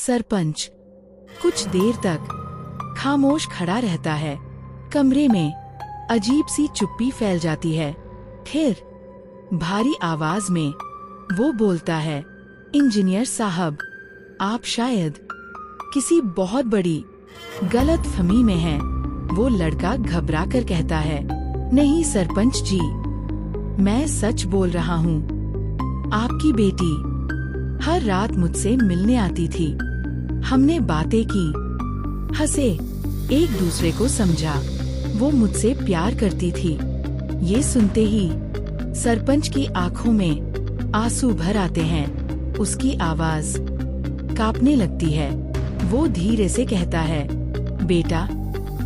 सरपंच कुछ देर तक खामोश खड़ा रहता है। कमरे में अजीब सी चुप्पी फैल जाती है। फिर भारी आवाज में वो बोलता है, इंजीनियर साहब, आप शायद किसी बहुत बड़ी गलतफहमी में हैं। वो लड़का घबरा कर कहता है, नहीं सरपंच जी, मैं सच बोल रहा हूँ। आपकी बेटी हर रात मुझसे मिलने आती थी। हमने बातें की, हंसे, एक दूसरे को समझा। वो मुझसे प्यार करती थी। ये सुनते ही सरपंच की आंखों में आंसू भर आते हैं। उसकी आवाज कांपने लगती है। वो धीरे से कहता है, बेटा,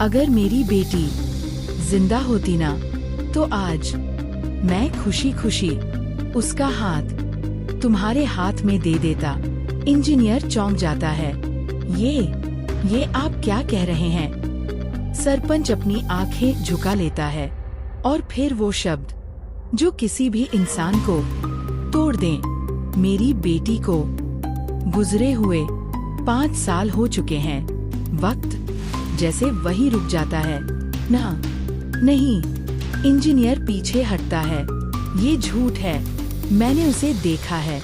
अगर मेरी बेटी जिंदा होती ना, तो आज मैं खुशी खुशी उसका हाथ तुम्हारे हाथ में दे देता। इंजीनियर चौंक जाता है। ये आप क्या कह रहे हैं? सरपंच अपनी आंखें झुका लेता है और फिर वो शब्द जो किसी भी इंसान को तोड़ दें, मेरी बेटी को गुजरे हुए 5 साल हो चुके हैं। वक्त जैसे वही रुक जाता है। ना, नहीं, इंजीनियर पीछे हटता है। ये झूठ है, मैंने उसे देखा है,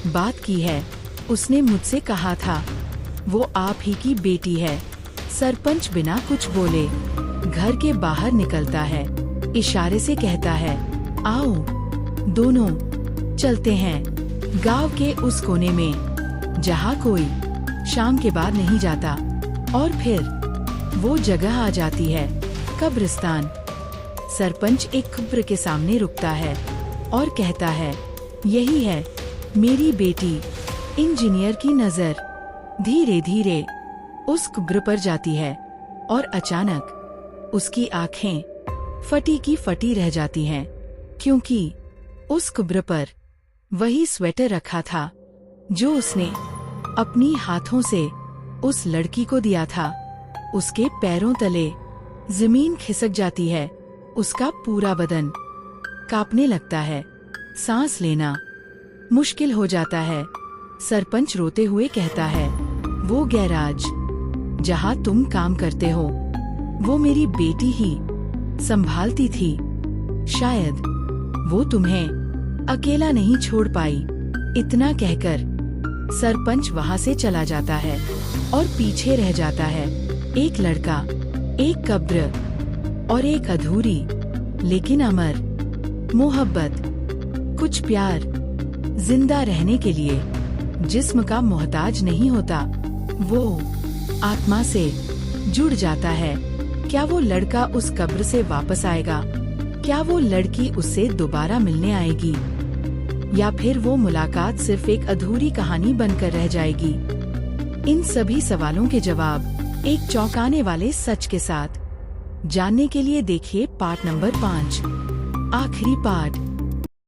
बात की है। उसने मुझसे कहा था वो आप ही की बेटी है। सरपंच बिना कुछ बोले घर के बाहर निकलता है। इशारे से कहता है, आओ दोनों चलते हैं गांव के उस कोने में जहाँ कोई शाम के बाद नहीं जाता। और फिर वो जगह आ जाती है, कब्रिस्तान। सरपंच एक कब्र के सामने रुकता है और कहता है, यही है मेरी बेटी। इंजीनियर की नजर धीरे धीरे उस कब्र पर जाती है और अचानक उसकी आंखें फटी की फटी रह जाती हैं, क्योंकि उस कब्र पर वही स्वेटर रखा था जो उसने अपनी हाथों से उस लड़की को दिया था। उसके पैरों तले जमीन खिसक जाती है। उसका पूरा बदन कांपने लगता है। सांस लेना मुश्किल हो जाता है। सरपंच रोते हुए कहता है, वो गैराज जहाँ तुम काम करते हो, वो मेरी बेटी ही संभालती थी। शायद वो तुम्हें अकेला नहीं छोड़ पाई। इतना कहकर सरपंच वहाँ से चला जाता है और पीछे रह जाता है एक लड़का, एक कब्र और एक अधूरी लेकिन अमर मोहब्बत। कुछ प्यार जिंदा रहने के लिए जिस्म का मोहताज नहीं होता, वो आत्मा से जुड़ जाता है। क्या वो लड़का उस कब्र से वापस आएगा? क्या वो लड़की उससे दोबारा मिलने आएगी? या फिर वो मुलाकात सिर्फ एक अधूरी कहानी बनकर रह जाएगी? इन सभी सवालों के जवाब एक चौंकाने वाले सच के साथ जानने के लिए देखिए पार्ट नंबर 5, आखिरी पार्ट।